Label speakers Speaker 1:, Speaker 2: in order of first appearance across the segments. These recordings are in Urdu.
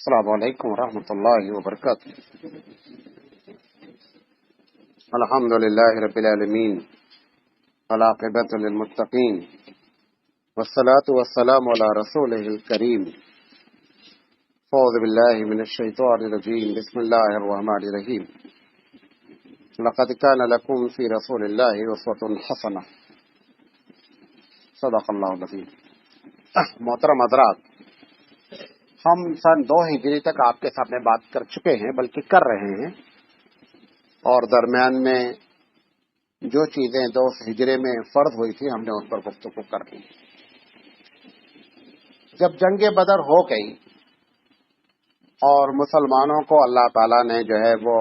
Speaker 1: السلام علیکم ورحمۃ اللہ وبرکاتہ۔ الحمد للہ رب العالمین والعاقبۃ للمتقین والصلاة والسلام علی رسولہ الکریم۔ اعوذ باللہ من الشیطان الرجیم، بسم اللہ الرحمن الرحیم۔ لقد کان لکم فی رسول اللہ اسوۃ حسنہ، صدق اللہ العظیم۔ محترم حضرات، ہم سن 2 ہجری تک آپ کے سامنے بات کر چکے ہیں، بلکہ کر رہے ہیں، اور درمیان میں جو چیزیں 2 ہجری میں فرض ہوئی تھی ہم نے ان پر گفتگو کر دی۔ جب جنگ بدر ہو گئی اور مسلمانوں کو اللہ تعالیٰ نے جو ہے وہ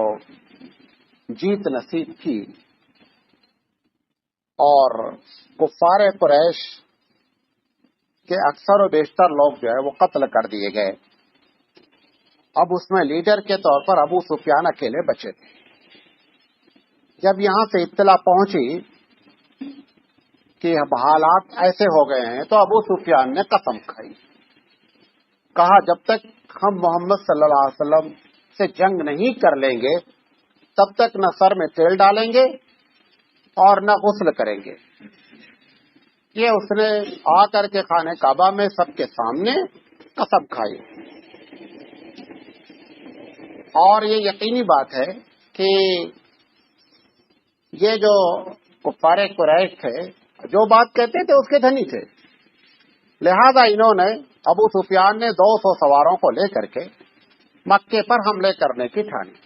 Speaker 1: جیت نصیب کی اور کفار قریش کہ اکثر و بیشتر لوگ جو ہے وہ قتل کر دیے گئے، اب اس میں لیڈر کے طور پر ابو سفیان اکیلے بچے تھے۔ جب یہاں سے اطلاع پہنچی کہ اب حالات ایسے ہو گئے ہیں تو ابو سفیان نے قسم کھائی، کہا جب تک ہم محمد صلی اللہ علیہ وسلم سے جنگ نہیں کر لیں گے تب تک نہ سر میں تیل ڈالیں گے اور نہ غسل کریں گے۔ یہ اس نے آ کر کے خانہ کعبہ میں سب کے سامنے قسم کھائی، اور یہ یقینی بات ہے کہ یہ جو کفار قریش تھے جو بات کہتے تھے اس کے دھنی تھے، لہذا انہوں نے ابو سفیان نے 200 سواروں کو لے کر کے مکے پر حملے کرنے کی ٹھانی،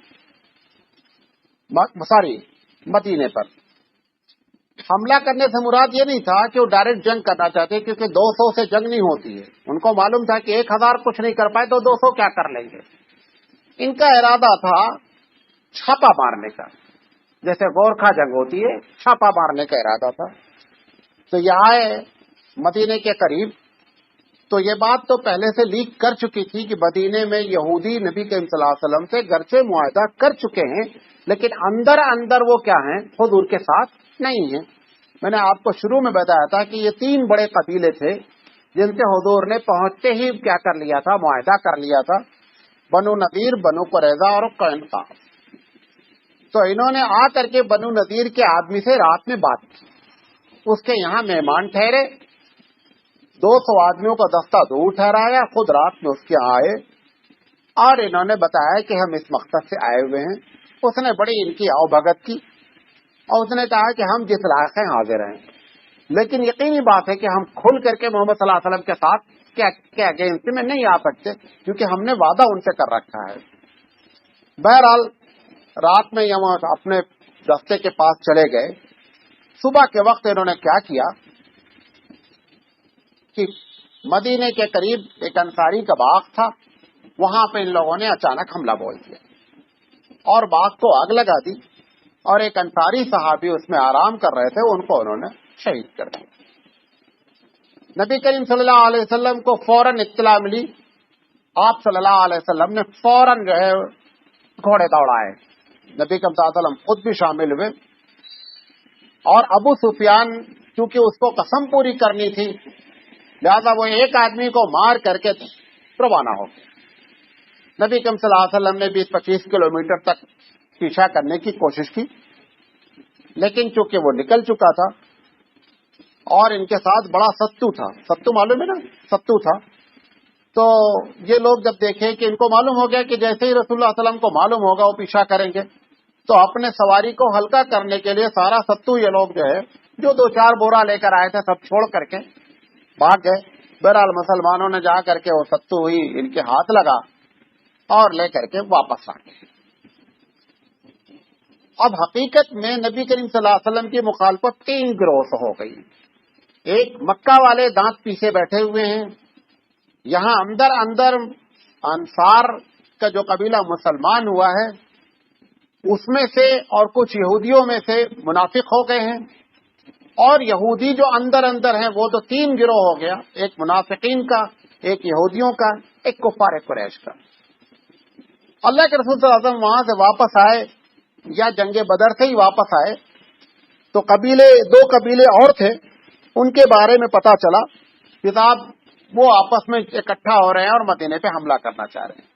Speaker 1: مدینے پر حملہ کرنے سے مراد یہ نہیں تھا کہ وہ ڈائریکٹ جنگ کرنا چاہتے، کیونکہ 200 سے جنگ نہیں ہوتی ہے۔ ان کو معلوم تھا کہ 1000 کچھ نہیں کر پائے تو 200 کیا کر لیں گے۔ ان کا ارادہ تھا چھاپا مارنے کا، جیسے گورکھا جنگ ہوتی ہے، چھاپا مارنے کا ارادہ تھا۔ تو یہ آئے مدینے کے قریب، تو یہ بات تو پہلے سے لیک کر چکی تھی کہ مدینے میں یہودی نبی کریم صلی اللہ علیہ وسلم سے گرچہ معاہدہ کر چکے ہیں لیکن اندر اندر وہ کیا ہیں، حضور کے ساتھ نہیں ہیں۔ میں نے آپ کو شروع میں بتایا تھا کہ یہ 3 بڑے قبیلے تھے جن سے حضور نے پہنچتے ہی کیا کر لیا تھا، معاہدہ کر لیا تھا، بنو نذیر، بنو قریظہ اور قینقاع۔ تو انہوں نے آ کر کے بنو نذیر کے آدمی سے رات میں بات کی، اس کے یہاں مہمان ٹھہرے، 200 آدمیوں کا دستہ دور ٹھہرایا، خود رات میں اس کے یہاں آئے اور انہوں نے بتایا کہ ہم اس مقصد سے آئے ہوئے ہیں۔ اس نے بڑی ان کی آؤ بھگت کی اور اس نے کہا کہ ہم جس لائق ہیں حاضر ہیں، لیکن یقینی بات ہے کہ ہم کھل کر کے محمد صلی اللہ علیہ وسلم کے ساتھ کے اگینسٹ میں نہیں آ سکتے، کیونکہ ہم نے وعدہ ان سے کر رکھا ہے۔ بہرحال رات میں یہ اپنے دستے کے پاس چلے گئے۔ صبح کے وقت انہوں نے کیا کیا کہ مدینے کے قریب ایک انصاری کا باغ تھا، وہاں پہ ان لوگوں نے اچانک حملہ بول دیا اور باغ کو آگ لگا دی، اور ایک انصاری صحابی اس میں آرام کر رہے تھے، ان کو انہوں نے شہید کر دیا۔ نبی کریم صلی اللہ علیہ وسلم کو فوراً اطلاع ملی، آپ صلی اللہ علیہ وسلم نے فوراً جو ہے گھوڑے دوڑائے، نبی کریم صلی اللہ علیہ وسلم خود بھی شامل ہوئے، اور ابو سفیان چونکہ اس کو قسم پوری کرنی تھی لہذا وہ ایک آدمی کو مار کر کے روانہ ہو گئے۔ نبی کریم صلی اللہ علیہ وسلم نے 20-25 کلومیٹر تک پیچھا کرنے کی کوشش کی، لیکن چونکہ وہ نکل چکا تھا اور ان کے ساتھ بڑا ستو تھا، ستو معلوم ہے نا، ستو تھا، تو یہ لوگ جب دیکھیں کہ ان کو معلوم ہو گیا کہ جیسے ہی رسول اللہ علیہ وسلم کو معلوم ہوگا وہ پیچھا کریں گے، تو اپنے سواری کو ہلکا کرنے کے لیے سارا ستو یہ لوگ جو ہے جو 2-4 بورا لے کر آئے تھے سب چھوڑ کر کے بھاگ گئے۔ بہرحال مسلمانوں نے جا کر کے وہ ستو ہوئی ان کے ہاتھ لگا اور لے کر کے واپس آ گئے۔ اب حقیقت میں نبی کریم صلی اللہ علیہ وسلم کی مخالفت 3 گروہ سے ہو گئی۔ ایک مکہ والے دانت پیچھے بیٹھے ہوئے ہیں، یہاں اندر انصار کا جو قبیلہ مسلمان ہوا ہے اس میں سے اور کچھ یہودیوں میں سے منافق ہو گئے ہیں، اور یہودی جو اندر ہیں وہ تو 3 گروہ ہو گیا، ایک منافقین کا، ایک یہودیوں کا، ایک کفار قریش کا۔ اللہ کے رسول صلی اللہ علیہ وسلم وہاں سے واپس آئے یا جنگ بدر سے ہی واپس آئے تو 2 قبیلے اور تھے، ان کے بارے میں پتا چلا، کتاب وہ آپس میں اکٹھا ہو رہے ہیں اور مدینے پہ حملہ کرنا چاہ رہے ہیں۔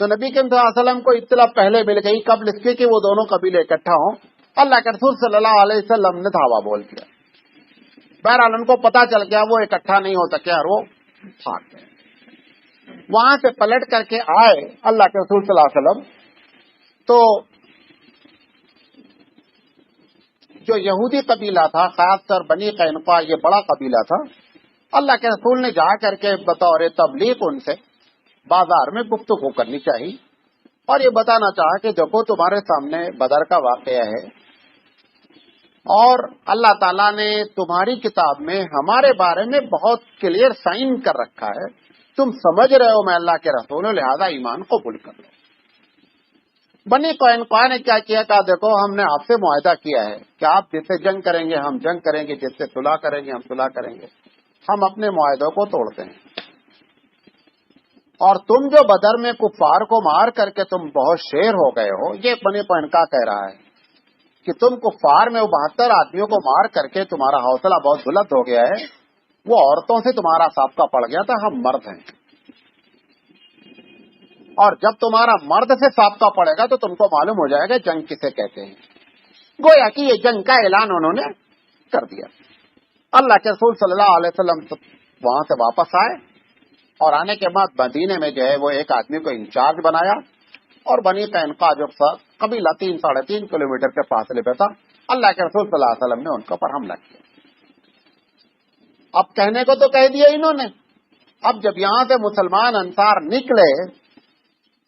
Speaker 1: تو نبی کریم صلی اللہ علیہ وسلم کو اطلاع پہلے مل گئی قبل اس کے کہ وہ دونوں قبیلے اکٹھا ہوں. اللہ کے رسول صلی اللہ علیہ وسلم نے دھاوا بول دیا. بہرحال ان کو پتا چل گیا وہ اکٹھا نہیں ہو سکے اور وہ بھاگ گئے. وہاں سے پلٹ کر کے آئے اللہ کے رسول صلی اللہ علیہ وسلم تو جو یہودی قبیلہ تھا خاص کر بنی قینقاع یہ بڑا قبیلہ تھا. اللہ کے رسول نے جا کر کے بطور تبلیغ ان سے بازار میں گفتگو کرنی چاہیے اور یہ بتانا چاہا کہ دیکھو تمہارے سامنے بدر کا واقعہ ہے اور اللہ تعالیٰ نے تمہاری کتاب میں ہمارے بارے میں بہت کلیئر سائن کر رکھا ہے. تم سمجھ رہے ہو میں اللہ کے رسول ہوں لہذا ایمان قبول کر لو. بنی قینقاع نے کیا کیا کہا دیکھو ہم نے آپ سے معاہدہ کیا ہے کہ آپ جس سے جنگ کریں گے ہم جنگ کریں گے, جس سے صلح کریں گے ہم صلح کریں گے. ہم اپنے معاہدوں کو توڑتے ہیں اور تم جو بدر میں کفار کو مار کر کے تم بہت شیر ہو گئے ہو, یہ بنی قینقاع کہہ رہا ہے کہ تم کفار میں 72 آدمیوں کو مار کر کے تمہارا حوصلہ بہت بلند ہو گیا ہے, وہ عورتوں سے تمہارا سابقہ پڑ گیا تھا, ہم مرد ہیں اور جب تمہارا مرد سے سابقہ پڑے گا تو تم کو معلوم ہو جائے گا جنگ کسے کہتے ہیں. گویا کہ یہ جنگ کا اعلان انہوں نے کر دیا. اللہ کے رسول صلی اللہ علیہ وسلم وہاں سے واپس آئے اور آنے کے بعد مدینے میں جو ہے وہ ایک آدمی کو انچارج بنایا اور بنی قینقاع جو قبیلہ 3-3.5 کلومیٹر کے فاصلے پہ تھا اللہ کے رسول صلی اللہ علیہ وسلم نے ان کے اوپر حملہ کیا. اب کہنے کو تو کہہ دیا انہوں نے, اب جب یہاں سے مسلمان انصار نکلے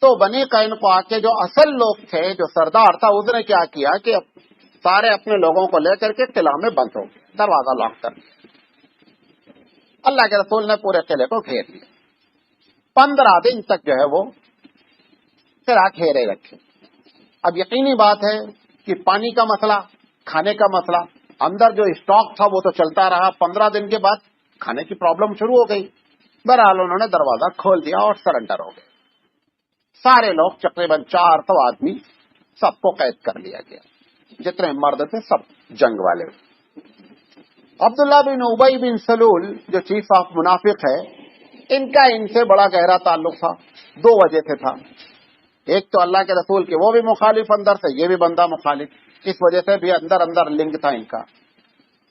Speaker 1: تو بنی قینقاع کے جو اصل لوگ تھے جو سردار تھا اس نے کیا کیا کہ سارے اپنے لوگوں کو لے کر کے قلعہ میں بند ہو گئے, دروازہ لاک کر دیا. اللہ کے رسول نے پورے قلعے کو گھیر لیا. 15 دن تک جو ہے وہ قلعہ گھیرے رکھے. اب یقینی بات ہے کہ پانی کا مسئلہ, کھانے کا مسئلہ, اندر جو اسٹاک تھا وہ تو چلتا رہا. 15 دن کے بعد کھانے کی پرابلم شروع ہو گئی. بہرحال انہوں نے دروازہ کھول دیا اور سرنڈر ہو گئے. سارے لوگ تقریباً 400 آدمی سب کو قید کر لیا گیا, جتنے مرد تھے سب جنگ والے. عبداللہ بن ابی بن سلول جو چیف آف منافق ہے ان کا ان سے بڑا گہرا تعلق تھا. 2 وجہ سے تھا. ایک تو اللہ کے رسول کے وہ بھی مخالف اندر سے, یہ بھی بندہ مخالف, اس وجہ سے بھی اندر لنک تھا ان کا.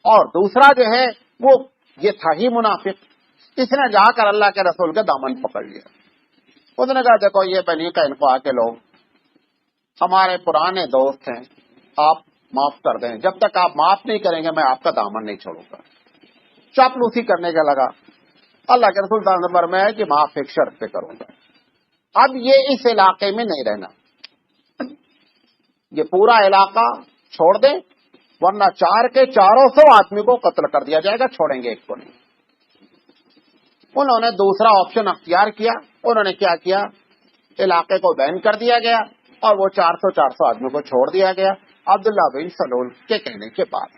Speaker 1: اور دوسرا جو ہے وہ یہ تھا ہی منافق. اس نے جا کر اللہ کے رسول کا دامن پکڑ لیا. اس نے کہا دیکھو یہ بنی قینقاع کے لوگ ہمارے پرانے دوست ہیں, آپ معاف کر دیں. جب تک آپ معاف نہیں کریں گے میں آپ کا دامن نہیں چھوڑوں گا. چاپلوسی کرنے کا لگا. اللہ کے رسول صلی اللہ علیہ وسلم فرمایا کہ معاف ایک شرط پہ کروں گا. اب یہ اس علاقے میں نہیں رہنا, یہ پورا علاقہ چھوڑ دیں ورنہ 400 آدمی کو قتل کر دیا جائے گا, چھوڑیں گے ایک کو نہیں. انہوں نے دوسرا آپشن اختیار کیا. انہوں نے کیا کیا, علاقے کو بین کر دیا گیا اور وہ 400 آدمی کو چھوڑ دیا گیا. عبداللہ بن سلول کے کہنے کے بعد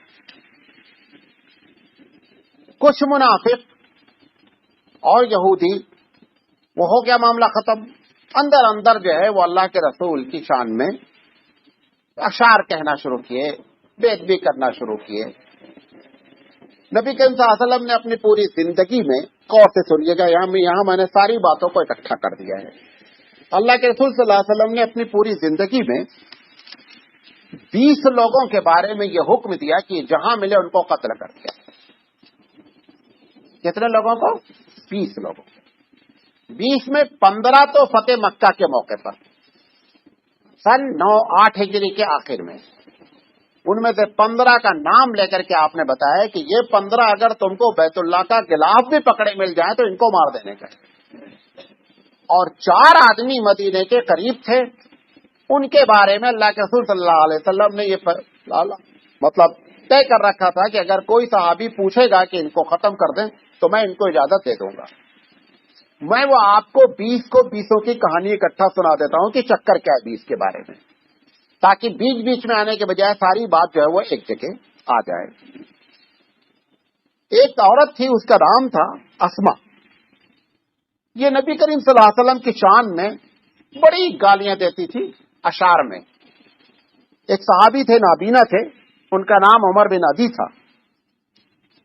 Speaker 1: کچھ منافق اور یہودی وہ ہو گیا معاملہ ختم. اندر جو ہے وہ اللہ کے رسول کی شان میں اشعار کہنا شروع کیے, بے ادبی کرنا شروع کیے. نبی کریم صلی اللہ علیہ وسلم نے اپنی پوری زندگی میں, غور سے سنیے گا یہاں میں نے ساری باتوں کو اکٹھا کر دیا ہے. اللہ کے رسول صلی اللہ علیہ وسلم نے اپنی پوری زندگی میں 20 لوگوں کے بارے میں یہ حکم دیا کہ جہاں ملے ان کو قتل کر دیا. کتنے لوگوں کو؟ 20 لوگوں. 20 میں 15 تو فتح مکہ کے موقع پر سن 9-8 ہجری کے آخر میں. ان میں سے 15 کا نام لے کر کے آپ نے بتایا کہ یہ 15 اگر تم کو بیت اللہ کا غلاف بھی پکڑے مل جائے تو ان کو مار دینے کا. اور 4 آدمی مدینے کے قریب تھے, ان کے بارے میں اللہ کے رسول صلی اللہ علیہ وسلم نے یہ مطلب طے کر رکھا تھا کہ اگر کوئی صحابی پوچھے گا کہ ان کو ختم کر دیں تو میں ان کو اجازت دے دوں گا. میں وہ آپ کو 20 کی کہانی اکٹھا سنا دیتا ہوں کہ چکر کیا ہے 20 کے بارے میں, تاکہ بیچ میں آنے کے بجائے ساری بات جو ہے وہ ایک جگہ آ جائے. ایک عورت تھی, اس کا نام تھا اسما. یہ نبی کریم صلی اللہ علیہ وسلم کی شان میں بڑی گالیاں دیتی تھی اشعار میں. ایک صحابی تھے, نابینا تھے, ان کا نام عمر بن عدی تھا.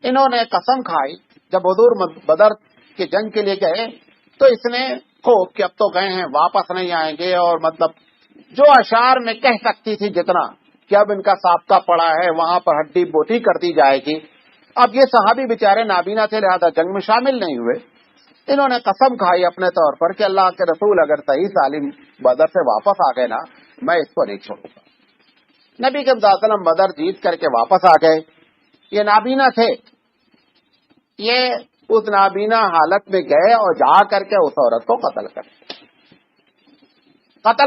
Speaker 1: انہوں نے قسم کھائی جب حضور بدر کی جنگ کے لیے گئے تو اس نے خوب کہ اب تو گئے ہیں واپس نہیں آئیں گے، اور مطلب جو اشعار میں کہہ سکتی تھی جتنا کہ اب ان کا سابقہ پڑا ہے وہاں پر ہڈی بوٹی کر دی جائے گی. اب یہ صحابی بیچارے نابینا تھے، لہذا جنگ میں شامل نہیں ہوئے. انہوں نے قسم کھائی اپنے طور پر کہ اللہ کے رسول اگر صحیح سالم بدر سے واپس آ گئے نا، میں اس کو نہیں چھوڑوں گا. نبی کریم صلی اللہ علیہ وسلم بدر جیت کر کے واپس آ گئے. یہ نابینا تھے، یہ اس نابینا حالت میں گئے اور جا کر کے اس عورت کو قتل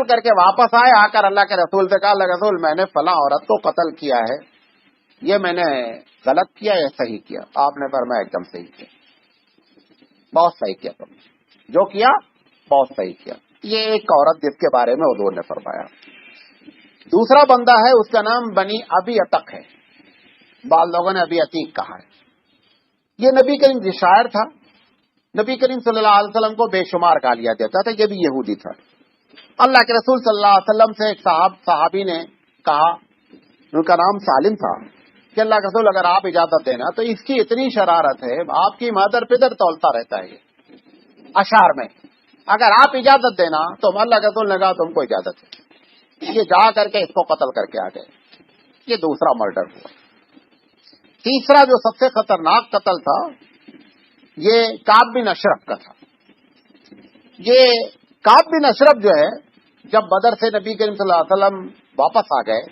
Speaker 1: کر کے واپس آئے. آ کر اللہ کے رسول سے کہا، اللہ کے رسول میں نے فلاں عورت کو قتل کیا ہے، یہ میں نے غلط کیا یا صحیح کیا؟ آپ نے فرمایا ایک دم صحیح کیا، بہت صحیح کیا، تم جو کیا بہت صحیح کیا. یہ ایک عورت جس کے بارے میں حضور نے فرمایا. دوسرا بندہ ہے، اس کا نام بنی ابی عتق ہے، بعض لوگوں نے ابی عتیق کہا ہے. یہ نبی کریم کی شاعر تھا. نبی کریم صلی اللہ علیہ وسلم کو بے شمار گالیاں دیتا تھا. یہ بھی یہودی تھا. اللہ کے رسول صلی اللہ علیہ وسلم سے ایک صحابی نے کہا، ان کا نام سالم تھا، کہ اللہ کے رسول اگر آپ اجازت دینا تو اس کی اتنی شرارت ہے، آپ کی مادر پدر تولتا رہتا ہے یہ اشعار میں، اگر آپ اجازت دینا تو اللہ کے رسول نے کہا تم کو اجازت ہے. یہ جا کر کے اس کو قتل کر کے آ گئے. یہ دوسرا مرڈر ہوا. تیسرا جو سب سے خطرناک قتل تھا یہ کعب بن اشرف کا تھا. یہ کعب بن اشرف جو ہے، جب بدر سے نبی کریم صلی اللہ علیہ وسلم واپس آ گئے،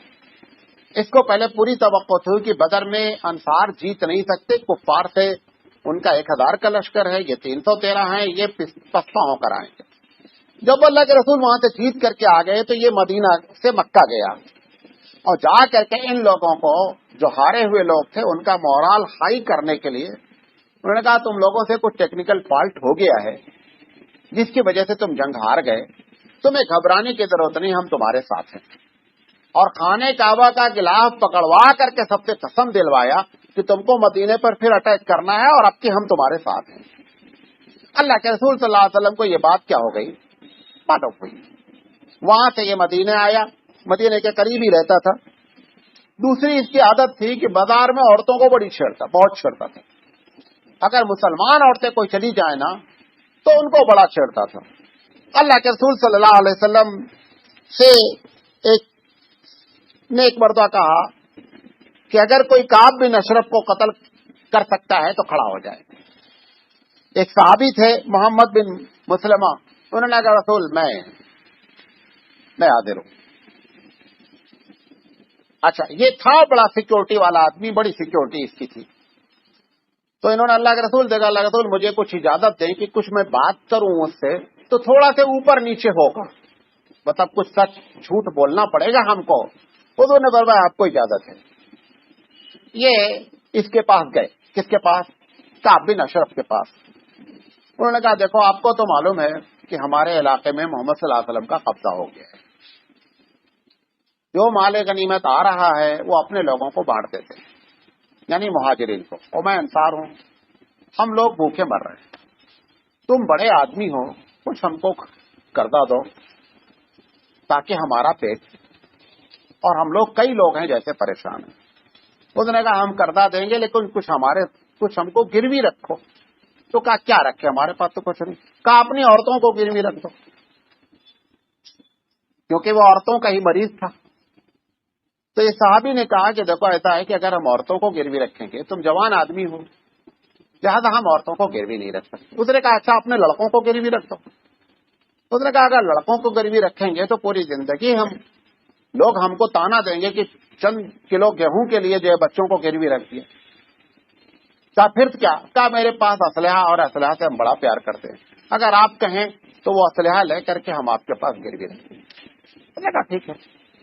Speaker 1: اس کو پہلے پوری توقع تھی کہ بدر میں انصار جیت نہیں سکتے، کفار سے ان کا 1000 کا لشکر ہے، یہ 313 ہیں، یہ پسپا ہو کر آئیں گے. جب اللہ کے رسول وہاں سے جیت کر کے آ گئے تو یہ مدینہ سے مکہ گیا، اور جا کر کے ان لوگوں کو، جو ہارے ہوئے لوگ تھے، ان کا مورال ہائی کرنے کے لیے انہوں نے کہا تم لوگوں سے کچھ ٹیکنیکل فالٹ ہو گیا ہے جس کی وجہ سے تم جنگ ہار گئے، تمہیں گھبرانے کی ضرورت نہیں، ہم تمہارے ساتھ ہیں. اور خانہ کعبہ کا غلاف پکڑوا کر کے سب سے قسم دلوایا کہ تم کو مدینے پر پھر اٹیک کرنا ہے، اور اب کی ہم تمہارے ساتھ ہیں. اللہ کے رسول صلی اللہ علیہ وسلم کو یہ بات کیا ہو گئی، معلوم ہوئی. وہاں سے یہ مدینے آیا، مدینے کے قریب ہی رہتا تھا. دوسری اس کی عادت تھی کہ بازار میں عورتوں کو بہت چھیڑتا تھا. اگر مسلمان عورتیں کوئی چلی جائیں نا تو ان کو بڑا چھیڑتا تھا. اللہ کے رسول صلی اللہ علیہ وسلم سے ایک مرتبہ کہا کہ اگر کوئی کعب بن اشرف کو قتل کر سکتا ہے تو کھڑا ہو جائے. ایک صحابی تھے محمد بن مسلمہ، انہوں نے کہا رسول میں حاضر ہوں. اچھا، یہ تھا بڑا سیکورٹی والا آدمی، بڑی سیکورٹی اس کی تھی. تو انہوں نے اللہ کے رسول دیکھا، اللہ کے رسول مجھے کچھ اجازت دیں کہ کچھ میں بات کروں اس سے تو تھوڑا سے اوپر نیچے ہوگا، مطلب کچھ سچ جھوٹ بولنا پڑے گا ہم کو. حضور نے فرمایا آپ کو اجازت ہے. یہ اس کے پاس گئے. کس کے پاس؟ کعب بن اشرف کے پاس. انہوں نے کہا دیکھو آپ کو تو معلوم ہے کہ ہمارے علاقے میں محمد صلی اللہ علیہ وسلم کا قبضہ ہو گیا ہے، جو مال غنیمت آ رہا ہے وہ اپنے لوگوں کو بانٹ دیتے ہیں، یعنی مہاجرین کو، اور میں انصار ہوں، ہم لوگ بھوکے مر رہے ہیں، تم بڑے آدمی ہو کچھ ہم کو قرضہ دو تاکہ ہمارا پیٹ، اور ہم لوگ کئی لوگ ہیں جیسے پریشان ہیں. اس نے کہا ہم قرضہ دیں گے لیکن کچھ ہم کو گروی رکھو. تو کہا کیا رکھے، ہمارے پاس تو کچھ نہیں. کہا اپنی عورتوں کو گروی رکھ دو، کیونکہ وہ عورتوں کا ہی مریض تھا. تو یہ صحابی نے کہا کہ دیکھو ایسا ہے کہ اگر ہم عورتوں کو گروی رکھیں گے، تم جوان آدمی ہو لہٰذا ہم عورتوں کو گروی نہیں رکھ سکتے. اس نے کہا اچھا اپنے لڑکوں کو گروی رکھ دو. اس نے کہا اگر لڑکوں کو گروی رکھیں گے تو پوری زندگی لوگ ہم کو تانا دیں گے کہ چند کلو گیہوں کے لیے جو ہے بچوں کو گروی رکھ دیا. کہا پھر کیا؟ کہا میرے پاس اسلحہ، اور اسلحہ سے ہم بڑا پیار کرتے ہیں، اگر آپ کہیں تو وہ اسلحہ لے کر کے ہم آپ کے پاس گروی رکھیں گے. اس نے کہا ٹھیک ہے.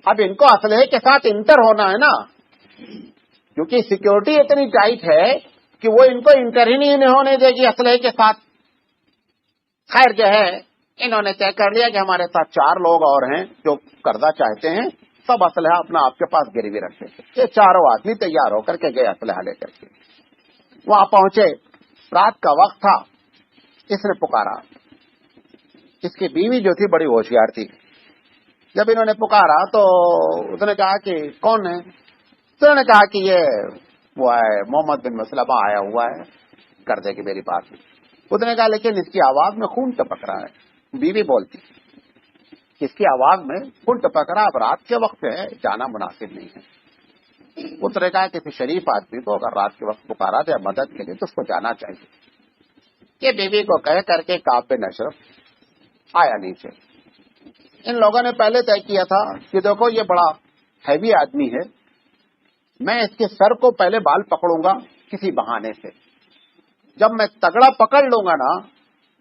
Speaker 1: اب ان کو اسلحے کے ساتھ انٹر ہونا ہے نا، کیونکہ سیکورٹی اتنی ٹائٹ ہے کہ وہ ان کو انٹر ہی نہیں ہونے دے گی اسلحے کے ساتھ. خیر جو ہے انہوں نے طے کر لیا کہ ہمارے ساتھ 4 لوگ اور ہیں جو قرضہ چاہتے ہیں، سب اسلحہ اپنا آپ کے پاس گروی رکھتے تھے. یہ 4 آدمی تیار ہو کر کے گئے اسلحہ لے کر کے. وہاں پہنچے، رات کا وقت تھا. اس نے پکارا، اس کی بیوی جو تھی بڑی ہوشیار تھی. جب انہوں نے پکارا تو اس نے کہا کہ کون ہے؟ تو انہوں نے کہا کہ یہ وہ ہے محمد بن مسلمہ آیا ہوا ہے، کر دے گی میری بات. اس نے کہا لیکن اس کی آواز میں خون ٹپک رہا ہے. بیوی بولتی اس کی آواز میں پھل ٹپکرا، اب رات کے وقت ہے، جانا مناسب نہیں ہے۔ اس نے کہا کسی شریف آدمی کو اگر رات کے وقت پکارا جائے مدد کے لیے تو اس کو جانا چاہیے۔ یہ بیوی کو کہہ کر کے کعب بن اشرف آیا نیچے۔ ان لوگوں نے پہلے طے کیا تھا کہ دیکھو یہ بڑا ہیوی آدمی ہے، میں اس کے سر کو پہلے بال پکڑوں گا کسی بہانے سے، جب میں تگڑا پکڑ لوں گا نا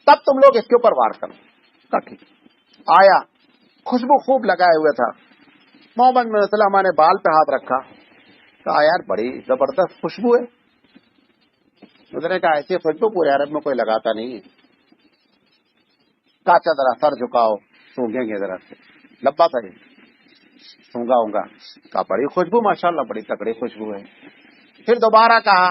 Speaker 1: تب تم لوگ اس کے اوپر وار کرو۔ ٹھیک آیا، خوشبو خوب لگائے ہوئے تھا۔ محمد بن سلمہ نے بال پہ ہاتھ رکھا، کہا یار بڑی زبردست خوشبو ہے۔ اس نے کہا ایسی خوشبو پورے عرب میں کوئی لگاتا نہیں ہے۔ کہا ذرا سر جھکاؤ، سونگیں گے ذرا سے، لبا تھا سونگا ہوں گا۔ کہا بڑی خوشبو، ماشاءاللہ بڑی تگڑی خوشبو ہے۔ پھر دوبارہ کہا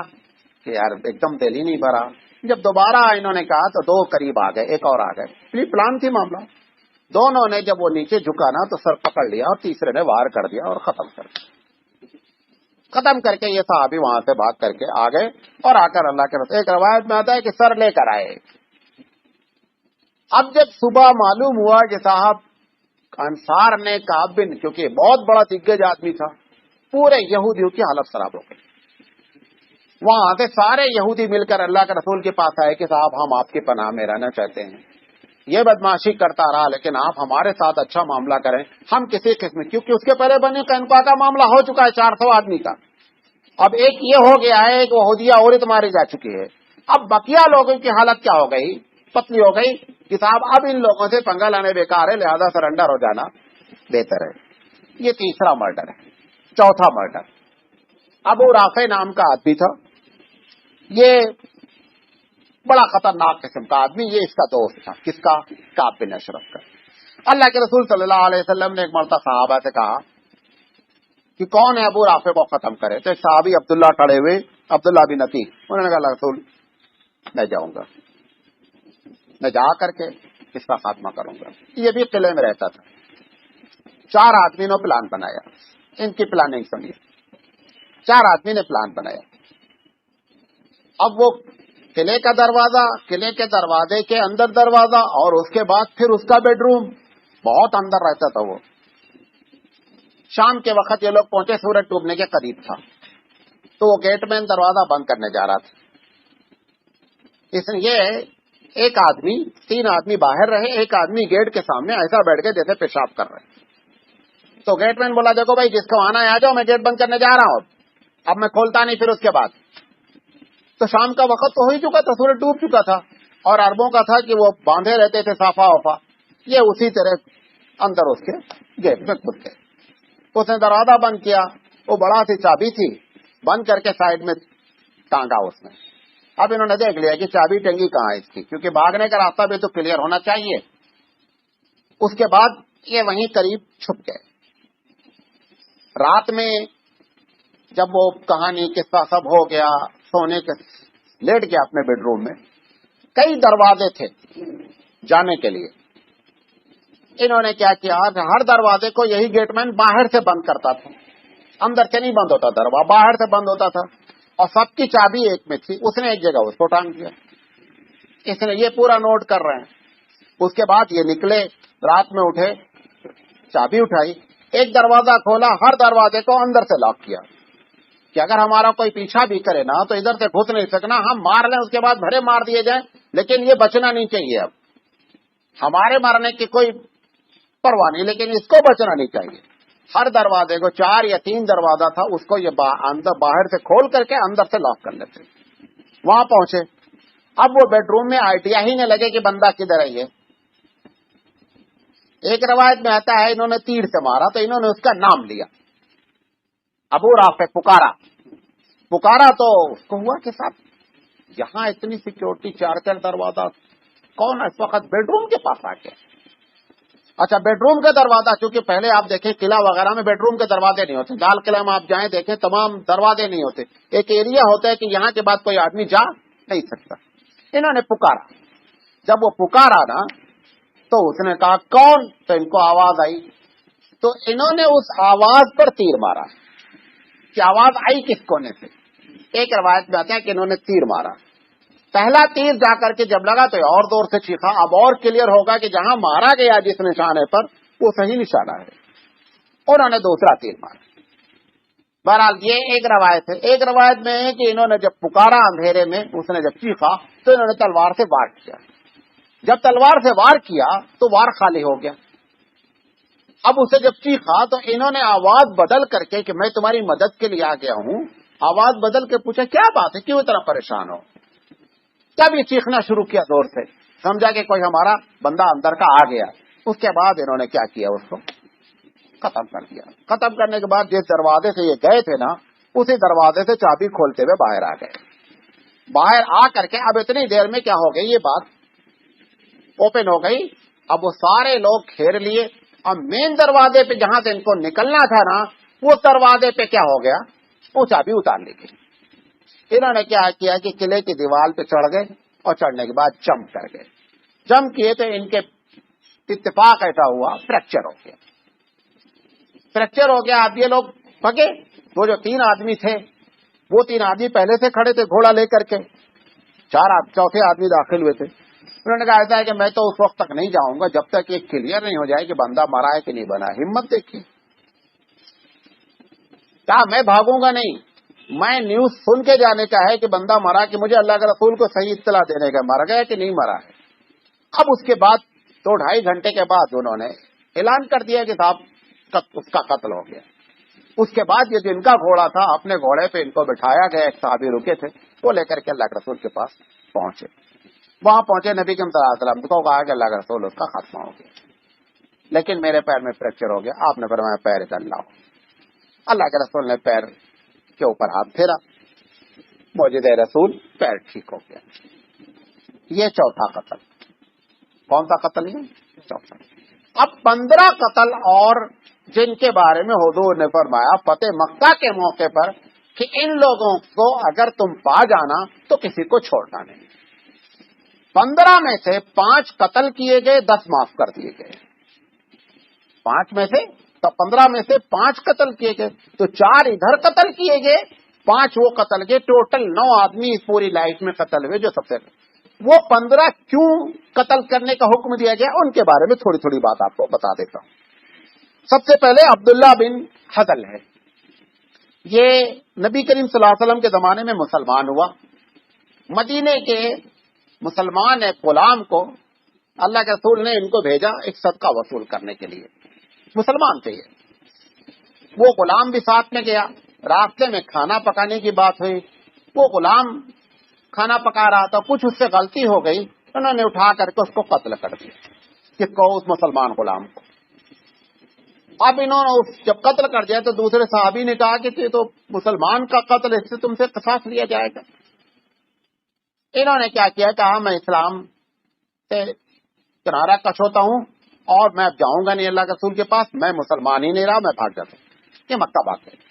Speaker 1: کہ یار ایک دم دل ہی نہیں بھرا۔ جب دوبارہ انہوں نے کہا تو دو قریب آ گئے، ایک اور آ گئے۔ پلان تھی معاملہ، دونوں نے جب وہ نیچے جھکا نا تو سر پکڑ لیا اور تیسرے نے وار کر دیا اور ختم کر دیا۔ ختم کر کے یہ صحابی وہاں سے بھاگ کر کے آ گئے اور آ کر اللہ کے رسول، ایک روایت میں آتا ہے کہ سر لے کر آئے۔ اب جب صبح معلوم ہوا کہ صاحب انصار نے کعب بن، کیونکہ بہت بڑا دگگج آدمی تھا، پورے یہودیوں کی حالت خراب ہو گئی۔ وہاں سے سارے یہودی مل کر اللہ کے رسول کے پاس آئے کہ صاحب ہم آپ کی پناہ میں رہنا چاہتے ہیں، یہ بدماشی کرتا رہا لیکن آپ ہمارے ساتھ اچھا معاملہ کریں، ہم کسی قسم، کیونکہ اس کے پہلے بنی قینقاع کا معاملہ ہو چکا ہے 400 آدمی کا، اب ایک یہ ہو گیا ہے کہ یہودیہ عورت ماری جا چکی ہے، اب بقیہ لوگوں کی حالت کیا ہو گئی، پتلی ہو گئی کہ صاحب اب ان لوگوں سے پنگا لانے بیکار ہے، لہذا سرنڈر ہو جانا بہتر ہے۔ یہ تیسرا مرڈر ہے۔ چوتھا مرڈر، ابو رافع نام کا آدمی تھا، یہ بڑا خطرناک قسم کا آدمی، یہ اس کا دوست تھا، کس کا؟ کعب بن اشرف کا۔ اللہ کے رسول صلی اللہ علیہ وسلم نے ایک مرتبہ صحابہ سے کہا کہ کون ہے ابو رافع کو ختم کرے، تو ایک صحابی عبداللہ ٹڑے ہوئے، عبداللہ بن عتیق، انہوں نے کہا اللہ رسول میں جاؤں گا، میں جا کر کے اس کا خاتمہ کروں گا۔ یہ بھی قلعے میں رہتا تھا۔ 4 آدمی نے پلان بنایا، ان کی پلاننگ سنیے۔ 4 آدمی نے پلان بنایا۔ اب وہ قلعے کا دروازہ، قلعے کے دروازے کے اندر دروازہ، اور اس کے بعد پھر اس کا بیڈ روم، بہت اندر رہتا تھا وہ۔ شام کے وقت یہ لوگ پہنچے، سورج ڈوبنے کے قریب تھا، تو وہ گیٹ مین دروازہ بند کرنے جا رہا تھا۔ اس نے یہ ایک آدمی، 3 آدمی باہر رہے، ایک آدمی گیٹ کے سامنے ایسا بیٹھ کے جیسے پیشاب کر رہے۔ تو گیٹ مین بولا دیکھو بھائی جس کو آنا ہے آ جاؤ، میں گیٹ بند کرنے جا رہا ہوں، اب میں کھولتا نہیں پھر اس کے بعد۔ تو شام کا وقت تو ہو ہی چکا تھا، سورج ڈوب چکا تھا، اور عربوں کا تھا کہ وہ باندھے رہتے تھے صافا وفا، یہ اسی طرح اندر اس کے گیٹ میں کھد گئے۔ اس نے دروازہ بند کیا، وہ بڑا سی چابی تھی، بند کر کے سائڈ میں ٹانگا اس نے۔ اب انہوں نے دیکھ لیا کہ چابی ٹنگی کہاں ہے اس کی، کیونکہ بھاگنے کا راستہ بھی تو کلیئر ہونا چاہیے۔ اس کے بعد یہ وہیں قریب چھپ گئے۔ رات میں جب وہ کہانی قصہ سب ہو گیا، سونے کے لیٹ گیا اپنے بیڈ روم میں، کئی دروازے تھے جانے کے لیے۔ انہوں نے کیا کیا، ہر دروازے کو یہی گیٹ مین باہر سے بند کرتا تھا، اندر سے نہیں بند ہوتا دروازہ، باہر سے بند ہوتا تھا، اور سب کی چابی ایک میں تھی، اس نے ایک جگہ اس کو ٹانگ دیا۔ اس نے یہ پورا نوٹ کر رہے ہیں۔ اس کے بعد یہ نکلے، رات میں اٹھے، چابی اٹھائی، ایک دروازہ کھولا، ہر دروازے کو اندر سے لاک کیا کہ اگر ہمارا کوئی پیچھا بھی کرے نا تو ادھر سے گھس نہیں سکنا، ہم مار لیں، اس کے بعد بھرے مار دیے جائیں، لیکن یہ بچنا نہیں چاہیے۔ اب ہمارے مارنے کی کوئی پرواہ نہیں، لیکن اس کو بچنا نہیں چاہیے۔ ہر دروازے کو 4 یا 3 دروازہ تھا، اس کو یہ اندر باہر سے کھول کر کے اندر سے لاک کر لیتے۔ وہاں پہنچے، اب وہ بیڈ روم میں آئیڈیا ہی نہیں لگے کہ بندہ کدھر ہے یہ۔ ایک روایت میں آتا ہے انہوں نے تیر سے مارا تو انہوں نے اس کا نام لیا، ابو رافع، پکارا تو اس کو ہوا کہ صاحب یہاں اتنی سیکیورٹی، 4 دروازہ، کون اس وقت بیڈ روم کے پاس آ گیا؟ اچھا بیڈ روم کا دروازہ، چونکہ پہلے آپ دیکھیں قلعہ وغیرہ میں بیڈ روم کے دروازے نہیں ہوتے، لال قلعہ میں آپ جائیں دیکھیں تمام دروازے نہیں ہوتے، ایک ایریا ہوتا ہے کہ یہاں کے بعد کوئی آدمی جا نہیں سکتا۔ انہوں نے پکارا، جب وہ پکارا نا تو اس نے کہا کون، تو ان کو آواز آئی، تو انہوں نے اس آواز پر تیر مارا کہ آواز آئی کس کونے سے۔ ایک روایت میں آتا ہے کہ انہوں نے تیر مارا، پہلا تیر جا کر کے جب لگا تو اور زور سے چیخا. اب اور کلیئر ہوگا کہ جہاں مارا گیا جس نشانے پر وہ صحیح نشانہ ہے. انہوں نے دوسرا تیر مارا. بہرحال یہ ایک روایت ہے. ایک روایت میں ہے کہ انہوں نے جب پکارا اندھیرے میں, اس نے جب چیخا تو انہوں نے تلوار سے وار کیا. جب تلوار سے وار کیا تو وار خالی ہو گیا. اب اسے جب چیخا تو انہوں نے آواز بدل کر کے کہ میں تمہاری مدد کے لیے آ گیا ہوں, آواز بدل کے پوچھا کیا بات ہے, کیوں اتنا پریشان ہو. تب یہ چیخنا شروع کیا زور سے, سمجھا کہ کوئی ہمارا بندہ اندر کا آ گیا. اس کے بعد انہوں نے کیا کیا, اس کو ختم کر دیا. ختم کرنے کے بعد جس دروازے سے یہ گئے تھے نا, اسی دروازے سے چابی کھولتے ہوئے باہر آ گئے. باہر آ کر کے اب اتنی دیر میں کیا ہو گئی, یہ بات اوپن ہو گئی. اب وہ سارے لوگ گھیر لیے. اب مین دروازے پہ جہاں سے ان کو نکلنا تھا نا, وہ دروازے پہ کیا ہو گیا, وہ چابی اتار لی گئی. انہوں نے کیا کیا کہ قلعے کی دیوار پہ چڑھ گئے اور چڑھنے کے بعد جمپ کر گئے. جمپ کیے تو ان کے اتفاق ایسا ہوا فریکچر ہو گیا. فریکچر ہو گیا. اب یہ لوگ بھگے. وہ جو 3 آدمی تھے, وہ 3 آدمی پہلے سے کھڑے تھے گھوڑا لے کر کے. چوتھے آدمی داخل ہوئے تھے. انہوں نے کہا ایسا ہے کہ میں تو اس وقت تک نہیں جاؤں گا جب تک یہ کلیئر نہیں ہو جائے کہ بندہ مرا ہے کہ نہیں بنا. ہمت دیکھیے. کہا میں بھاگوں گا نہیں, میں نیوز سن کے جانے کا ہے کہ بندہ مرا, کہ مجھے اللہ کے رسول کو صحیح اطلاع دینے کا, مر گیا کہ نہیں مرا ہے. اب اس کے بعد 2-2.5 گھنٹے کے بعد انہوں نے اعلان کر دیا کہ صاحب اس کا قتل ہو گیا. اس کے بعد یہ جن کا گھوڑا تھا, اپنے گھوڑے پہ ان کو بٹھایا گیا. ایک صحابی رکے تھے, وہ لے کر کے اللہ کے رسول کے پاس پہنچے. وہاں پہنچے, نبی کریم صلی اللہ علیہ وسلم کو کہا کہ اللہ کے رسول اس کا خاتمہ ہو گیا, لیکن میرے پیر میں فریکچر ہو گیا. آپ نے فرمایا پیر ادھر لاؤ. اللہ کے رسول نے پیر کے اوپر ہاتھ پھیرا, موجودہ رسول پیر ٹھیک ہو گیا. یہ چوتھا قتل. کون سا قتل ہے؟ چوتھا. اب 15 قتل اور جن کے بارے میں حضور نے فرمایا فتح مکہ کے موقع پر کہ ان لوگوں کو اگر تم پا جانا تو کسی کو چھوڑنا نہیں. 15 میں سے 5 قتل کیے گئے, 10 معاف کر دیے گئے. 5 میں سے تو 15 میں سے 5 قتل کیے گئے, تو 4 ادھر قتل کیے گئے, 5 وہ قتل کیے. ٹوٹل 9 آدمی اس پوری لائف میں قتل ہوئے. جو سب سے وہ 15 کیوں قتل کرنے کا حکم دیا گیا, ان کے بارے میں تھوڑی تھوڑی بات آپ کو بتا دیتا ہوں. سب سے پہلے عبداللہ بن حضل ہے. یہ نبی کریم صلی اللہ علیہ وسلم کے زمانے میں مسلمان ہوا. مدینے کے مسلمان ایک غلام کو اللہ کے رسول نے ان کو بھیجا ایک صدقہ وصول کرنے کے لیے. مسلمان تھے یہ. وہ غلام بھی ساتھ میں گیا. راستے میں کھانا پکانے کی بات ہوئی. وہ غلام کھانا پکا رہا تھا, کچھ اس سے غلطی ہو گئی, انہوں نے اٹھا کر کے اس کو قتل کر دیا. کس کو؟ اس مسلمان غلام کو. اب انہوں نے جب قتل کر دیا تو دوسرے صحابی نے کہا کہ یہ تو مسلمان کا قتل, اس سے تم سے قصاص لیا جائے گا. انہوں نے کیا کیا, کہا میں اسلام سے کنارہ کش ہوتا ہوں اور میں اب جاؤں گا نہیں اللہ کے رسول کے پاس, میں مسلمان ہی نہیں رہا, میں بھاگ جاتا ہوں. یہ مکہ بھاگ گئے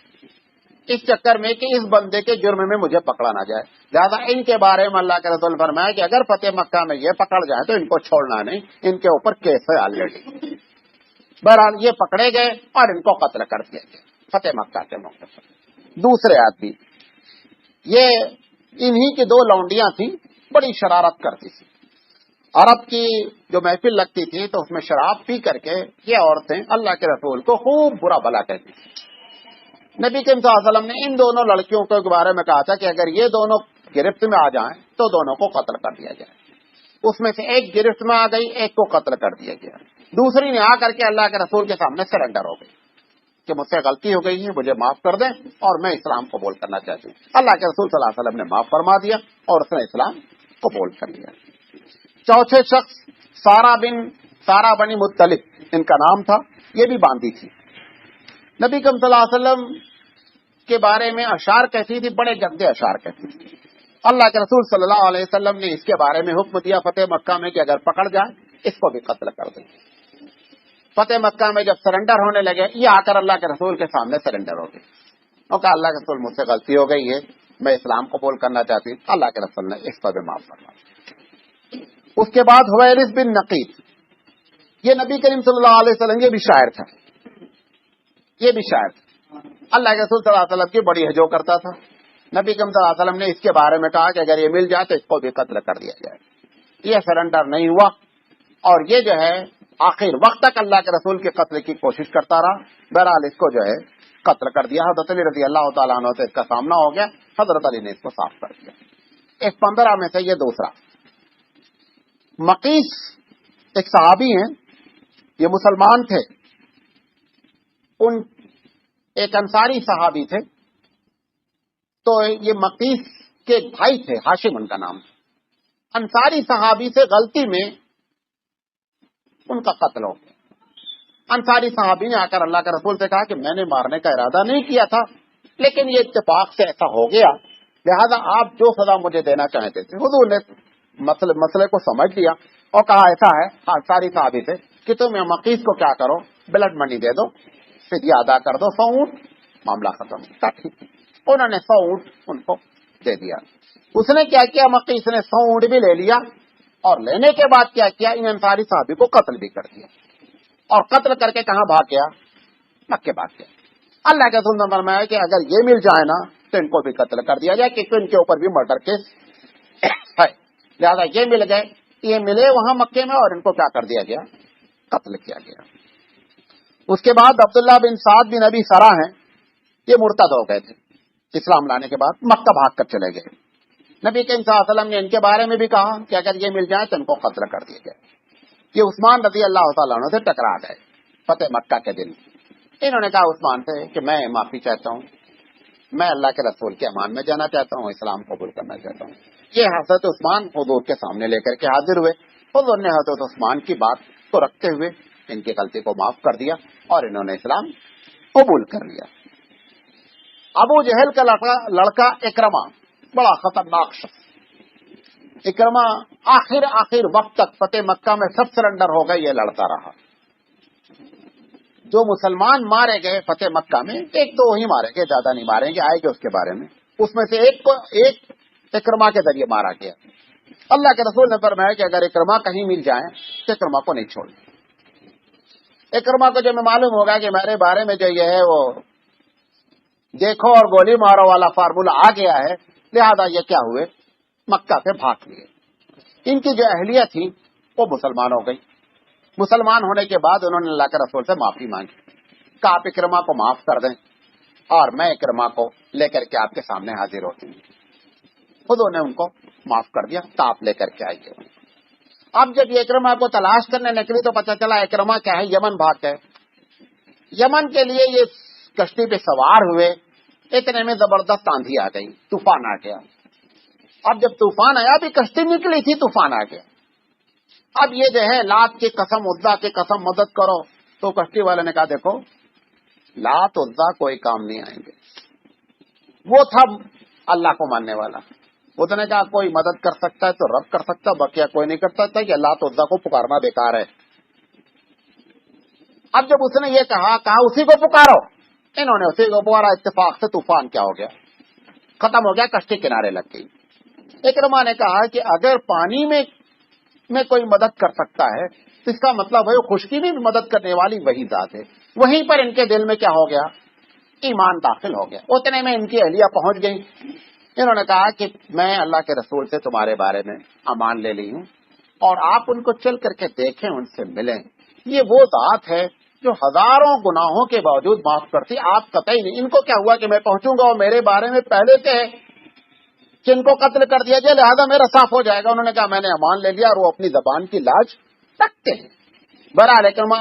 Speaker 1: اس چکر میں کہ اس بندے کے جرم میں مجھے پکڑا نہ جائے. لہٰذا ان کے بارے میں اللہ کے رسول نے فرمایا کہ اگر فتح مکہ میں یہ پکڑ جائے تو ان کو چھوڑنا نہیں, ان کے اوپر کیس ہے آلریڈی. بہرحال یہ پکڑے گئے اور ان کو قتل کر دیا گیا فتح مکہ کے موقع پر. دوسرے آدمی یہ انہی کی 2 لونڈیاں تھیں, بڑی شرارت کرتی تھی. عرب کی جو محفل لگتی تھی تو اس میں شراب پی کر کے یہ عورتیں اللہ کے رسول کو خوب برا بھلا کہتی تھی. نبی کریم صلی اللہ علیہ وسلم نے ان دونوں لڑکیوں کے بارے میں کہا تھا کہ اگر یہ دونوں گرفت میں آ جائیں تو دونوں کو قتل کر دیا جائے. اس میں سے ایک گرفت میں آ گئی, ایک کو قتل کر دیا گیا. دوسری نے آ کر کے اللہ کے رسول کے سامنے سرنڈر ہو گئی کہ مجھ سے غلطی ہو گئی ہے, مجھے معاف کر دیں اور میں اسلام قبول کرنا چاہتی ہوں. اللہ کے رسول صلی اللہ علیہ وسلم نے معاف فرما دیا اور اس نے اسلام قبول کر لیا. چوتھے شخص سارا بنی مطلب ان کا نام تھا. یہ بھی باندھی تھی. نبی کریم صلی اللہ علیہ وسلم کے بارے میں اشعار کہتی تھی, بڑے گندے اشعار کہتی تھی. اللہ کے رسول صلی اللہ علیہ وسلم نے اس کے بارے میں حکم دیا فتح مکہ میں کہ اگر پکڑ جائے اس کو بھی قتل کر دیں. فتح مکہ میں جب سرنڈر ہونے لگے, یہ آ کر اللہ کے رسول کے سامنے سرنڈر ہو گئے اور کہا اللہ کے رسول مجھ سے غلطی ہو گئی ہے, میں اسلام قبول کرنا چاہتی ہوں. اللہ کے رسول نے اس پر بھی معاف فرما. اس کے بعد حویرث بن نقیب, یہ نبی کریم صلی اللہ علیہ وسلم یہ بھی شاعر تھا. اللہ کے رسول صلی اللہ علیہ وسلم کی بڑی ہجو کرتا تھا. نبی کریم صلی اللہ علیہ وسلم نے اس کے بارے میں کہا کہ اگر یہ مل جائے تو اس کو بھی قتل کر دیا جائے. یہ سرنڈر نہیں ہوا اور یہ جو ہے آخر وقت تک اللہ کے رسول کے قتل کی کوشش کرتا رہا. بہرحال اس کو جو ہے قتل کر دیا. حضرت علی رضی اللہ تعالیٰ عنہ سے اس کا سامنا ہو گیا. حضرت علی نے اس کو صاف کر دیا. ایک 15 میں سے یہ دوسرا. مقیس ایک صحابی ہیں, یہ مسلمان تھے. ان ایک انصاری صحابی تھے. تو یہ مقیس کے بھائی تھے, ہاشم ان کا نام. انصاری صحابی سے غلطی میں ان کا قتل ہو گیا. انصاری صحابی نے آ کر اللہ کے رسول سے کہا کہ میں نے مارنے کا ارادہ نہیں کیا تھا, لیکن یہ اتفاق سے ایسا ہو گیا, لہذا آپ جو سزا مجھے دینا چاہتے تھے. حضور نے مسئلے کو سمجھ لیا اور کہا ایسا ہے انصاری صحابی سے کہ تم مقیس کو کیا کرو, بلڈ منی دے دو, فدیہ ادا کر دو 100 اونٹ, معاملہ ختم. انہوں نے 100 اونٹ ان کو دے دیا. اس نے کیا کیا, مقیس نے 100 اونٹ بھی لے لیا اور لینے کے بعد کیا کیا, ان انصاری صحابی کو قتل بھی کر دیا. اور قتل کر کے کہاں بھاگ گیا, مکے بھاگ گیا. اللہ کے رسول نے فرمایا کہ اگر یہ مل جائے نا تو ان کو بھی قتل کر دیا جائے, کیونکہ ان کے اوپر بھی مرڈر کیس ہے. لہٰذا یہ مل گئے, یہ ملے وہاں مکے میں اور ان کو کیا کر دیا گیا, قتل کیا گیا. اس کے بعد عبداللہ بن سعد بن ابی سرا ہیں, یہ مرتد ہو گئے تھے. اسلام لانے کے بعد مکہ بھاگ کر چلے گئے. نبی کریم صلی اللہ علیہ وسلم نے ان کے بارے میں بھی کہا کہ اگر یہ مل جائے تو ان کو قتل کر دیا جائے. یہ عثمان رضی اللہ تعالیٰ عنہ سے ٹکرا گئے فتح مکہ کے دن. انہوں نے کہا عثمان سے کہ میں معافی چاہتا ہوں, میں اللہ کے رسول کے امان میں جانا چاہتا ہوں, اسلام قبول کرنا چاہتا ہوں. یہ حضرت عثمان حضور کے سامنے لے کر کے حاضر ہوئے. حضور نے حضرت عثمان کی بات کو رکھتے ہوئے ان کی غلطی کو معاف کر دیا اور انہوں نے اسلام قبول کر لیا. ابو جہل کا لڑکا اکرما بڑا خطرناک شخص. اکرما آخر وقت تک فتح مکہ میں سب سرنڈر ہو گئے, یہ لڑتا رہا. جو مسلمان مارے گئے فتح مکہ میں 1-2 ہی مارے گئے, زیادہ نہیں ماریں گے, آئے گے اس کے بارے میں. اس میں سے ایک اکرما کے ذریعے مارا گیا. اللہ کے رسول نے فرمایا کہ اگر اکرما کہیں مل جائیں تو اکرما کو نہیں چھوڑیں. اکرما کو جب معلوم ہوگا کہ میرے بارے میں جو یہ ہے وہ دیکھو اور گولی مارو والا فارمولا آ گیا ہے, لہذا یہ کیا ہوئے, مکہ سے بھاگ لیے. ان کی جو اہلیہ تھی وہ مسلمان ہو گئی. مسلمان ہونے کے بعد انہوں نے اللہ کے رسول سے معافی مانگی, کہا آپ اکرما کو معاف کر دیں اور میں اکرما کو لے کر کے آپ کے سامنے حاضر ہوتی ہوں. خود نے ان کو معاف کر دیا, تو آپ لے کر کے آئیے. اب جب یہ اکرما کو تلاش کرنے نکلی تو پتہ چلا اکرما کیا ہے, یمن بھاگ گئے. یمن کے لیے یہ کشتی پہ سوار ہوئے, اتنے میں زبردست آندھی آ گئی, طوفان آ گیا. اب جب طوفان آیا, ابھی کشتی نکلی تھی, طوفان آ گیا. اب یہ جو ہے لات کی قسم عزا کی قسم مدد کرو, تو کشتی والے نے کہا دیکھو لات عزا کوئی کام نہیں آئیں گے. وہ تھا اللہ کو ماننے والا. اس نے کہا کوئی مدد کر سکتا ہے تو رب کر سکتا, بقیہ کوئی نہیں کر سکتا, کہ لات عزا کو پکارنا بیکار ہے. اب جب اس نے یہ کہا اسی کو پکارو. انہوں نے اسی کو پکارا. اتفاق سے طوفان کیا ہو گیا, ختم ہو گیا, کشتی کنارے لگ گئی. اکرما نے کہا کہ اگر پانی میں کوئی مدد کر سکتا ہے تو اس کا مطلب ہے خشکی میں بھی مدد کرنے والی وہی ذات ہے. وہیں پر ان کے دل میں کیا ہو گیا, ایمان داخل ہو گیا. اتنے میں ان کی اہلیہ پہنچ گئی. انہوں نے کہا کہ میں اللہ کے رسول سے تمہارے بارے میں امان لے لی ہوں, اور آپ ان کو چل کر کے دیکھیں, ان سے ملیں. یہ وہ ذات ہے جو ہزاروں گناہوں کے باوجود معاف کرتی, آپ قطعی نہیں. ان کو کیا ہوا کہ میں پہنچوں گا اور میرے بارے میں پہلے سے ہے کہ ان کو قتل کر دیا جائے, لہذا میرا صاف ہو جائے گا. انہوں نے کہا میں نے امان لے لیا, اور وہ اپنی زبان کی لاج رکھتے ہیں. برا لیکن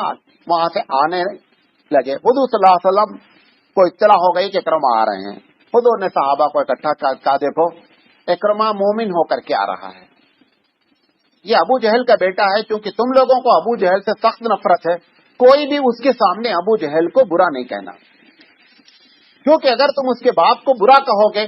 Speaker 1: وہاں سے آنے لگے. حضور صلی اللہ علیہ وسلم کو اطلاع ہو گئی کہ اکرما آ رہے ہیں. حضور نے صحابہ کو اکٹھا کہا دیکھو اکرما مومن ہو کر کے آ رہا ہے, یہ ابو جہل کا بیٹا ہے. چونکہ تم لوگوں کو ابو جہل سے سخت نفرت ہے, کوئی بھی اس کے سامنے ابو جہل کو برا نہیں کہنا, کیونکہ اگر تم اس کے باپ کو برا کہو گے,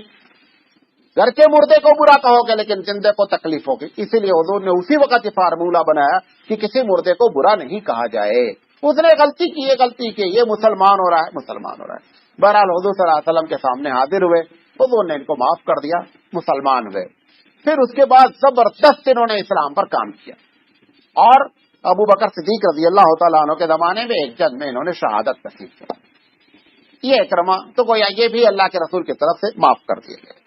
Speaker 1: گھر کے مردے کو برا کہو گے, لیکن زندے کو تکلیف ہوگی. اسی لیے حضور نے اسی وقت یہ فارمولہ بنایا کہ کسی مردے کو برا نہیں کہا جائے. اس نے غلطی کی, یہ مسلمان ہو رہا ہے. بہرحال حضور صلی اللہ علیہ وسلم کے سامنے حاضر ہوئے, حضور نے ان کو معاف کر دیا, مسلمان ہوئے. پھر اس کے بعد زبردست انہوں نے اسلام پر کام کیا, اور ابو بکر صدیق رضی اللہ تعالیٰ عنہ کے زمانے میں ایک جنگ میں انہوں نے شہادت نصیب کی. یہ اکرما تو گویا یہ بھی اللہ کے رسول کی طرف سے معاف کر دیے گئے.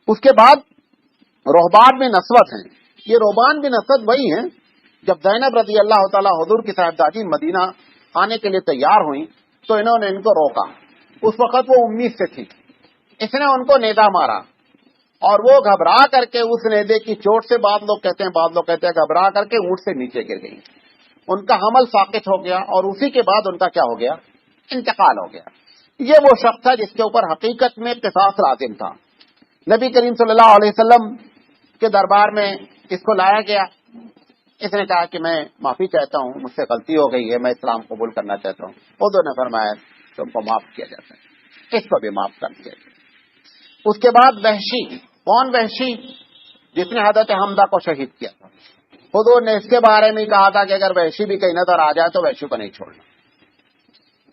Speaker 1: اس کے بعد رہبان بن اسود ہیں. یہ رہبان بن اسود وہی ہیں جب زینب رضی اللہ تعالیٰ حضور کی صاحبزادی مدینہ آنے کے لیے تیار ہوئی تو انہوں نے ان کو روکا. اس وقت وہ 19 سے تھی. اس نے ان کو نیزا مارا اور وہ گھبرا کر کے اس نیزے کی چوٹ سے، بعض لوگ کہتے ہیں گھبرا کر کے اونٹ سے نیچے گر گئی. ان کا حمل ساقط ہو گیا اور اسی کے بعد ان کا کیا ہو گیا؟ انتقال ہو گیا. یہ وہ شخص تھا جس کے اوپر حقیقت میں قصاص لازم تھا. نبی کریم صلی اللہ علیہ وسلم کے دربار میں اس کو لایا گیا. اس نے کہا کہ میں معافی چاہتا ہوں، مجھ سے غلطی ہو گئی ہے، میں اسلام قبول کرنا چاہتا ہوں. حضور نے فرمایا تم کو معاف کیا جاتا ہے، اس کو بھی معاف کر دیا گیا. اس کے بعد وحشی. کون وحشی؟ جس نے حضرت حمزہ کو شہید کیا تھا. حضور نے اس کے بارے میں کہا تھا کہ اگر وحشی بھی کہیں نظر آ جائے تو وحشی کو نہیں چھوڑنا.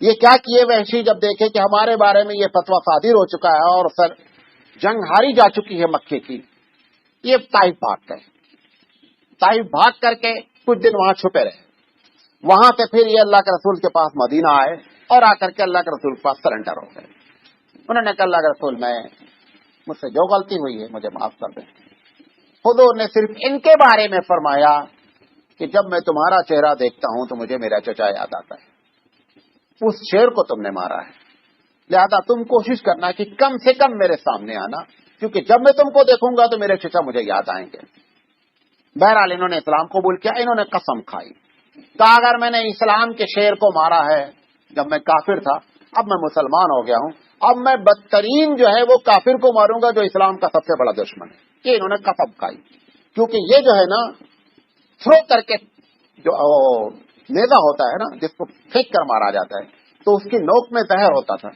Speaker 1: یہ کیا کیے وحشی؟ جب دیکھے کہ ہمارے بارے میں یہ فتویٰ صادر ہو چکا ہے اور سر جنگ ہاری جا چکی ہے مکے کی، یہ طائف بھاگ گئے. طائف بھاگ کر کے کچھ دن وہاں چھپے رہے. وہاں سے پھر یہ اللہ کے رسول کے پاس مدینہ آئے اور آ کر کے اللہ کے رسول کے پاس سرنڈر ہو گئے. انہوں نے کہا اللہ کے رسول مجھ سے جو غلطی ہوئی ہے مجھے معاف کر دیں. حضور نے صرف ان کے بارے میں فرمایا کہ جب میں تمہارا چہرہ دیکھتا ہوں تو مجھے میرا چچا یاد آتا ہے. اس شیر کو تم نے مارا ہے، لہذا تم کوشش کرنا کہ کم سے کم میرے سامنے آنا، کیونکہ جب میں تم کو دیکھوں گا تو میرے چچا مجھے یاد آئیں گے. بہرحال انہوں نے اسلام قبول کیا. انہوں نے قسم کھائی، کہا اگر میں نے اسلام کے شیر کو مارا ہے جب میں کافر تھا، اب میں مسلمان ہو گیا ہوں، اب میں بدترین جو ہے وہ کافر کو ماروں گا جو اسلام کا سب سے بڑا دشمن ہے. یہ انہوں نے قسم کھائی. کیونکہ یہ جو ہے نا تھرو کر کے جو نیزا ہوتا ہے نا جس کو پھینک کر مارا جاتا ہے تو اس کی نوک میں زہر ہوتا تھا.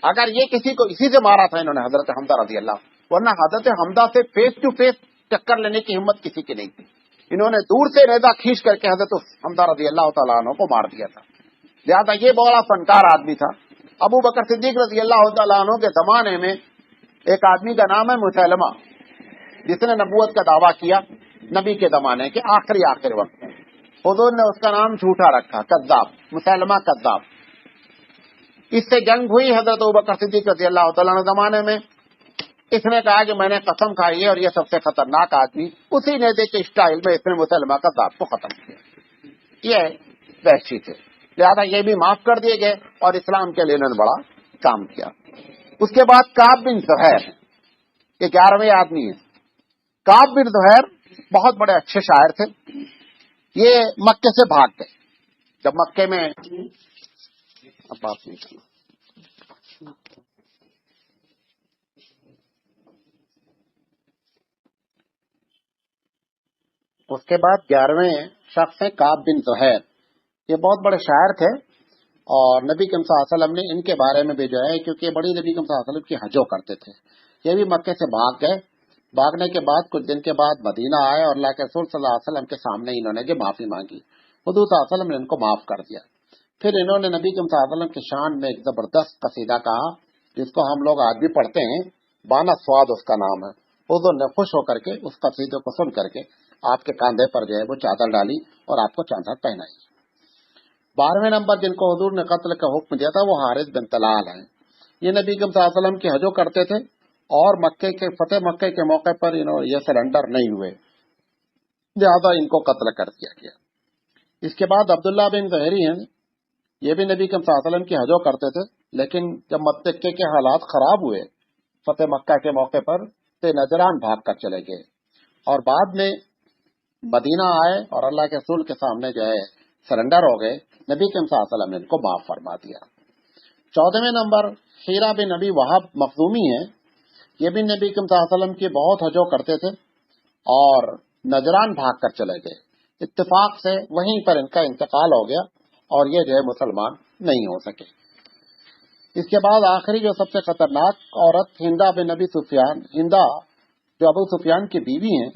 Speaker 1: اگر یہ کسی کو اسی سے مارا تھا انہوں نے حضرت حمزہ رضی اللہ، ورنہ حضرت حمزہ سے فیس ٹو فیس ٹکر لینے کی ہمت کسی کی نہیں تھی. انہوں نے دور سے نیزا کھینچ کر کے حضرت حمزہ رضی اللہ تعالیٰ عنہ کو مار دیا تھا. لہٰذا یہ بڑا فنکار آدمی تھا. ابو بکر صدیق رضی اللہ تعالیٰ عنہ کے زمانے میں ایک آدمی کا نام ہے مسیلمہ، جس نے نبوت کا دعویٰ کیا نبی کے زمانے کے آخری وقت میں. حضور نے اس کا نام جھوٹا رکھا، کذاب، مسیلمہ کذاب. اس سے جنگ ہوئی حضرت ابو بکر صدیق رضی اللہ تعالیٰ عنہ زمانے میں. اس نے کہا کہ میں نے قسم کھائی ہے اور یہ سب سے خطرناک آدمی، اسی نیزے کے اسٹائل میں اس نے مسلمہ کذاب کو ختم کیا. یہ وحشی تھے، لہذا یہ بھی معاف کر دیے گئے اور اسلام کے لیے انہوں نے بڑا کام کیا. اس کے بعد کعب بن زہیر، یہ 11ویں آدمی ہے. کعب بن زہیر بہت بڑے اچھے شاعر تھے. یہ مکے سے بھاگ گئے جب مکے میں اس کے بعد 11ویں شخص ہیں کعب بن زہیر. یہ بہت بڑے شاعر تھے اور نبی کریم صلی اللہ علیہ وسلم نے ان کے بارے میں بھی جو ہے، کیونکہ بڑی نبی کریم صلی اللہ علیہ وسلم کی حجوں کرتے تھے، یہ بھی مکے سے بھاگ گئے. بھاگنے کے بعد کچھ دن کے بعد مدینہ آئے اور اللہ کے رسول صلی اللہ علیہ وسلم کے سامنے انہوں نے جو معافی مانگی، حضور صلی اللہ علیہ وسلم نے ان کو معاف کر دیا. پھر انہوں نے نبی کریم صلی اللہ علیہ وسلم کی شان میں ایک زبردست قصیدہ کہا جس کو ہم لوگ آج بھی پڑھتے ہیں، بانا سواد اس کا نام ہے. حضور نے خوش ہو کر کے اس قصیدے کو سن کر کے آپ کے کاندھے پر جو ہے وہ چادر ڈالی اور آپ کو چادر پہنائی. 12ویں نمبر جن کو حضور نے قتل کا حکم دیا تھا وہ حارث بن طلال ہیں. یہ نبی کریم صلی اللہ علیہ وسلم کی حجوں کرتے تھے اور مکے کے فتح مکے کے موقع پر یہ سرنڈر نہیں ہوئے، لہذا ان کو قتل کر دیا گیا. اس کے بعد عبداللہ بن زہری ہیں، یہ بھی نبی کریم صلی اللہ علیہ وسلم کی حجوں کرتے تھے، لیکن جب مکے کے حالات خراب ہوئے فتح مکہ کے موقع پر تو نجران بھاگ کر چلے گئے اور بعد میں مدینہ آئے اور اللہ کے رسول کے سامنے جو ہے سرنڈر ہو گئے. نبی کریم صلی اللہ علیہ وسلم نے ان کو معاف فرما دیا. 14ویں نمبر حیرہ بن نبی وہب مخزومی ہیں. یہ بھی نبی کریم صلی اللہ علیہ وسلم کی بہت حجوں کرتے تھے اور نجران بھاگ کر چلے گئے. اتفاق سے وہیں پر ان کا انتقال ہو گیا اور یہ جو ہے مسلمان نہیں ہو سکے. اس کے بعد آخری جو سب سے خطرناک عورت ہندا بن نبی سفیان، ہندا جو ابو سفیان کی بیوی ہیں،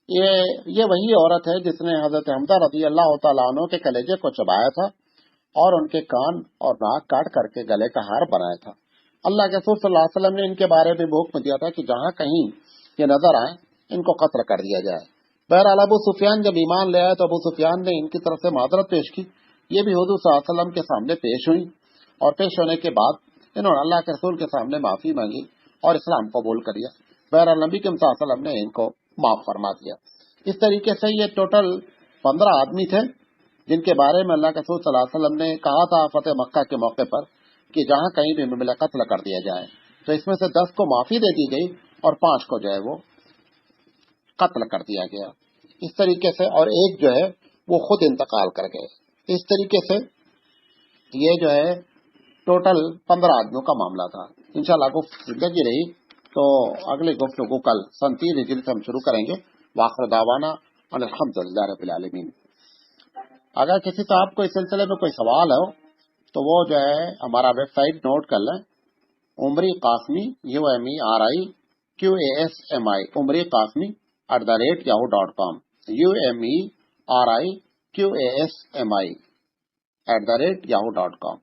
Speaker 1: یہ وہی عورت ہے جس نے حضرت حمزہ رضی اللہ تعالیٰ عنہ کے کلیجے کو چبایا تھا اور ان کے کان اور ناک کاٹ کر کے گلے کا ہار بنایا تھا. اللہ کے رسول صلی اللہ علیہ وسلم نے ان کے بارے میں حکم دیا تھا کہ جہاں کہیں یہ نظر آئے ان کو قتل کر دیا جائے. بہرحال ابو سفیان جب ایمان لے آئے تو ابو سفیان نے ان کی طرف سے معذرت پیش کی. یہ بھی حضور صلی اللہ علیہ وسلم کے سامنے پیش ہوئی اور پیش ہونے کے بعد انہوں نے اللہ کے رسول کے سامنے معافی مانگی اور اسلام قبول کر لیا. بہرحال نبی کریم صلی اللہ علیہ وسلم نے ان کو معاف فرما دیا۔ اس طریقے سے یہ ٹوٹل 15 آدمی تھے جن کے بارے میں اللہ کے رسول صلی اللہ علیہ وسلم نے کہا تھا فتح مکہ کے موقع پر کہ جہاں کہیں بھی ملے قتل کر دیا جائے، تو اس میں سے 10 کو معافی دے دی گئی اور 5 کو جو ہے وہ قتل کر دیا گیا اس طریقے سے، اور ایک جو ہے وہ خود انتقال کر گئے۔ اس طریقے سے یہ جو ہے ٹوٹل 15 آدمیوں کا معاملہ تھا۔ انشاءاللہ گفتگو زندگی رہی تو اگلی گفتگو کل 37 ہجری سے ہم شروع کریں گے۔ وآخر دعوانا ان الحمدللہ رب العالمین۔ اگر کسی صاحب کو اس سلسلے میں کوئی سوال ہو تو وہ جو ہے ہمارا ویب سائٹ نوٹ کر لیں، عمری قاسمی UMERIQASMI عمری قاسمی @yahoo.com UMERIQASMI @yahoo.com